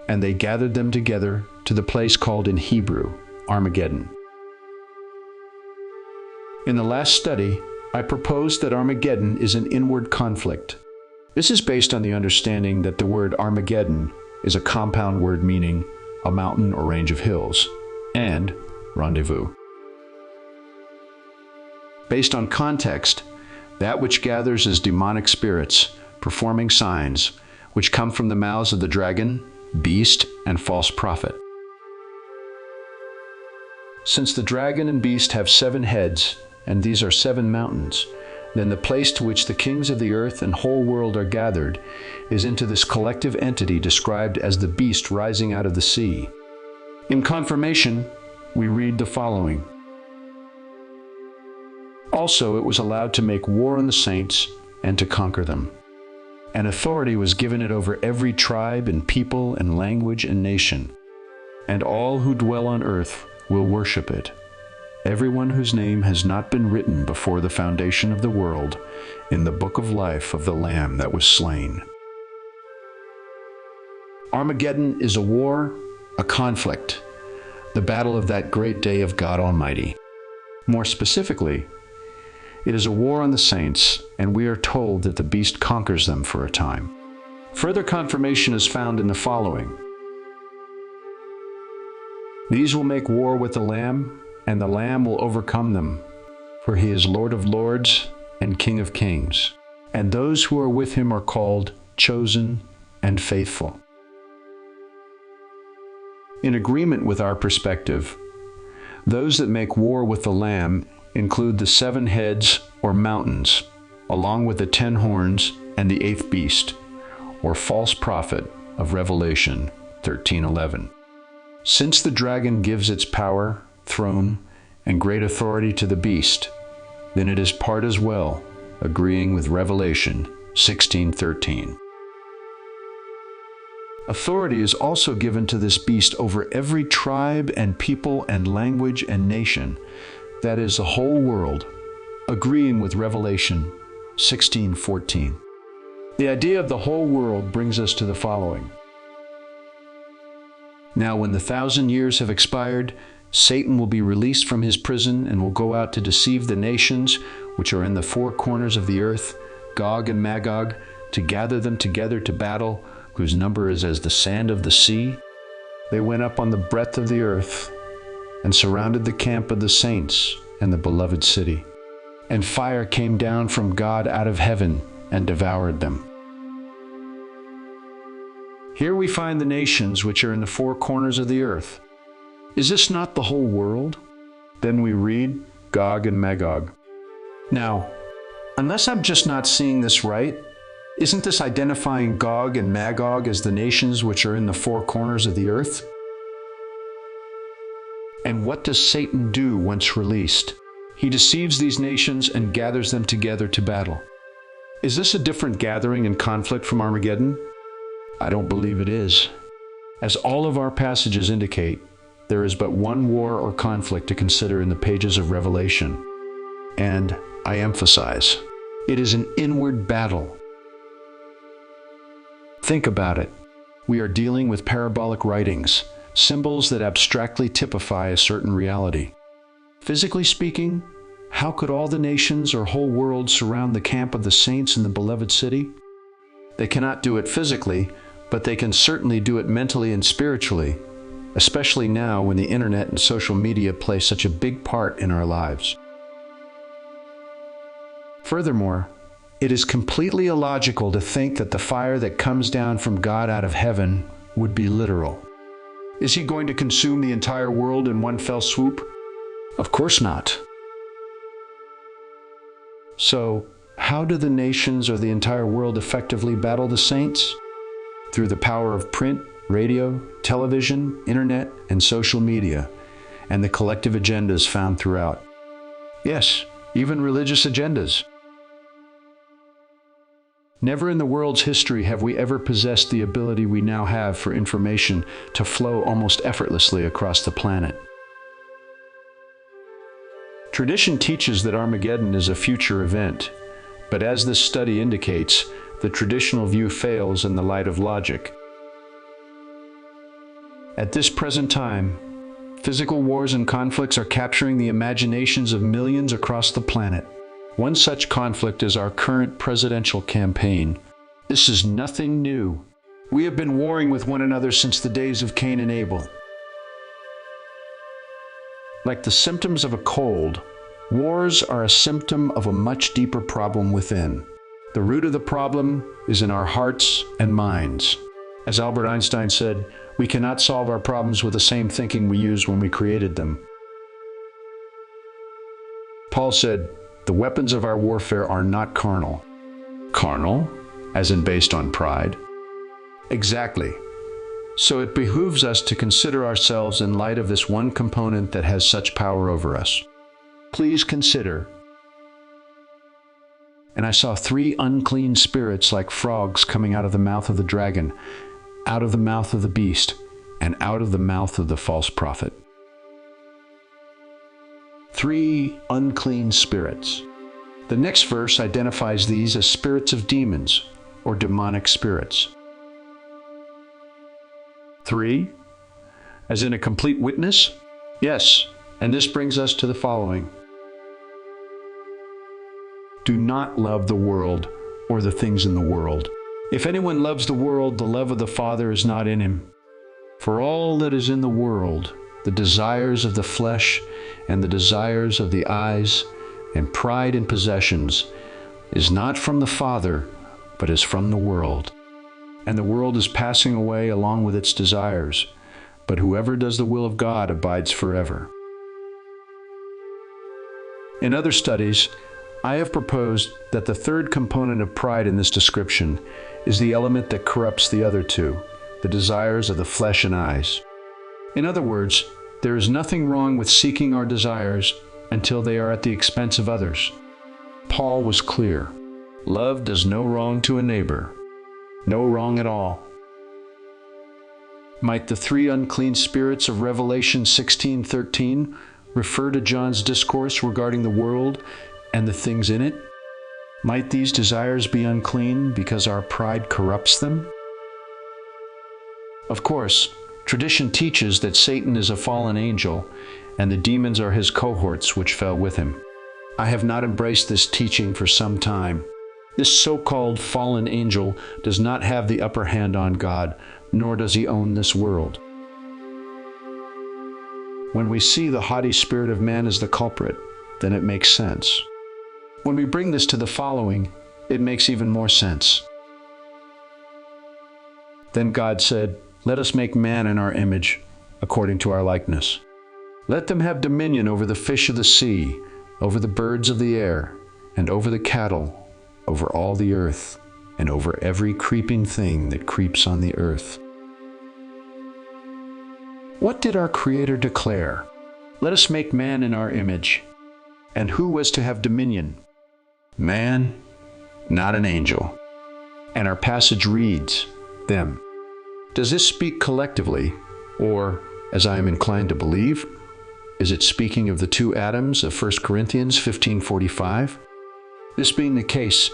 and they gathered them together to the place called in Hebrew, Armageddon. In the last study, I proposed that Armageddon is an inward conflict. This is based on the understanding that the word Armageddon is a compound word meaning a mountain or range of hills, and rendezvous. Based on context, that which gathers is demonic spirits performing signs which come from the mouths of the dragon, beast, and false prophet. Since the dragon and beast have 7 heads, and these are 7 mountains, then the place to which the kings of the earth and whole world are gathered is into this collective entity described as the beast rising out of the sea. In confirmation, we read the following. Also, it was allowed to make war on the saints and to conquer them. And authority was given it over every tribe and people and language and nation. And all who dwell on earth will worship it. Everyone whose name has not been written before the foundation of the world in the book of life of the Lamb that was slain. Armageddon is a war, a conflict, the battle of that great day of God Almighty. More specifically, it is a war on the saints, and we are told that the beast conquers them for a time. Further confirmation is found in the following. These will make war with the Lamb, and the Lamb will overcome them, for he is Lord of lords and King of kings. And those who are with him are called, chosen, and faithful. In agreement with our perspective, those that make war with the Lamb include the 7 heads or mountains, along with the 10 horns and the 8th beast, or false prophet of Revelation 13:11. Since the dragon gives its power, throne, and great authority to the beast, then it is part as well, agreeing with Revelation 16:13. Authority is also given to this beast over every tribe and people and language and nation, that is, the whole world, agreeing with Revelation 16:14. The idea of the whole world brings us to the following. Now, when the 1,000 years have expired, Satan will be released from his prison and will go out to deceive the nations which are in the 4 corners of the earth, Gog and Magog, to gather them together to battle, whose number is as the sand of the sea. They went up on the breadth of the earth and surrounded the camp of the saints and the beloved city. And fire came down from God out of heaven and devoured them. Here we find the nations which are in the 4 corners of the earth. Is this not the whole world? Then we read Gog and Magog. Now, unless I'm just not seeing this right, isn't this identifying Gog and Magog as the nations which are in the 4 corners of the earth? And what does Satan do once released? He deceives these nations and gathers them together to battle. Is this a different gathering and conflict from Armageddon? I don't believe it is. As all of our passages indicate, there is but one war or conflict to consider in the pages of Revelation. And I emphasize, it is an inward battle. Think about it. We are dealing with parabolic writings, symbols that abstractly typify a certain reality. Physically speaking, how could all the nations or whole world surround the camp of the saints in the beloved city? They cannot do it physically, but they can certainly do it mentally and spiritually, especially now when the internet and social media play such a big part in our lives. Furthermore, it is completely illogical to think that the fire that comes down from God out of heaven would be literal. Is he going to consume the entire world in one fell swoop? Of course not. So, how do the nations or the entire world effectively battle the saints? Through the power of print, radio, television, internet, and social media, and the collective agendas found throughout. Yes, even religious agendas. Never in the world's history have we ever possessed the ability we now have for information to flow almost effortlessly across the planet. Tradition teaches that Armageddon is a future event, but as this study indicates, the traditional view fails in the light of logic. At this present time, physical wars and conflicts are capturing the imaginations of millions across the planet. One such conflict is our current presidential campaign. This is nothing new. We have been warring with one another since the days of Cain and Abel. Like the symptoms of a cold, wars are a symptom of a much deeper problem within. The root of the problem is in our hearts and minds. As Albert Einstein said, we cannot solve our problems with the same thinking we used when we created them. Paul said, the weapons of our warfare are not carnal. Carnal, as in based on pride? Exactly. So it behooves us to consider ourselves in light of this one component that has such power over us. Please consider. And I saw 3 unclean spirits like frogs coming out of the mouth of the dragon, out of the mouth of the beast, and out of the mouth of the false prophet. 3 unclean spirits. The next verse identifies these as spirits of demons, or demonic spirits. 3, as in a complete witness? Yes, and this brings us to the following. Do not love the world or the things in the world. If anyone loves the world, the love of the Father is not in him. For all that is in the world, the desires of the flesh and the desires of the eyes and pride in possessions, is not from the Father, but is from the world. And the world is passing away along with its desires, but whoever does the will of God abides forever. In other studies, I have proposed that the third component of pride in this description is the element that corrupts the other 2, the desires of the flesh and eyes. In other words, there is nothing wrong with seeking our desires until they are at the expense of others. Paul was clear. Love does no wrong to a neighbor. No wrong at all. Might the 3 unclean spirits of Revelation 16:13 refer to John's discourse regarding the world and the things in it? Might these desires be unclean because our pride corrupts them? Of course, tradition teaches that Satan is a fallen angel and the demons are his cohorts which fell with him. I have not embraced this teaching for some time. This so-called fallen angel does not have the upper hand on God, nor does he own this world. When we see the haughty spirit of man as the culprit, then it makes sense. When we bring this to the following, it makes even more sense. Then God said, "Let us make man in our image, according to our likeness. Let them have dominion over the fish of the sea, over the birds of the air, and over the cattle, over all the earth, and over every creeping thing that creeps on the earth." What did our Creator declare? Let us make man in our image. And who was to have dominion? Man, not an angel. And our passage reads, them. Does this speak collectively, or, as I am inclined to believe, is it speaking of the 2 Adams of 1 Corinthians 15:45? This being the case,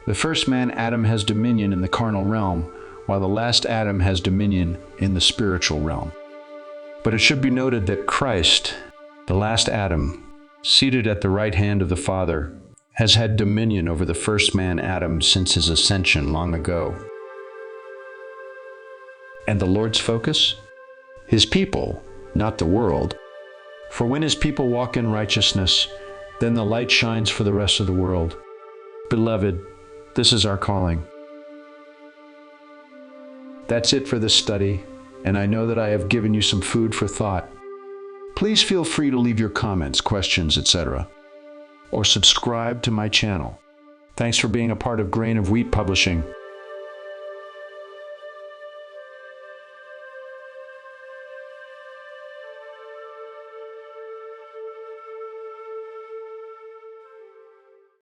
the first man, Adam, has dominion in the carnal realm, while the last Adam has dominion in the spiritual realm. But it should be noted that Christ, the last Adam, seated at the right hand of the Father, has had dominion over the first man, Adam, since his ascension long ago. And the Lord's focus? His people, not the world. For when his people walk in righteousness, then the light shines for the rest of the world. Beloved, this is our calling. That's it for this study, and I know that I have given you some food for thought. Please feel free to leave your comments, questions, etc., or subscribe to my channel. Thanks for being a part of Grain of Wheat Publishing.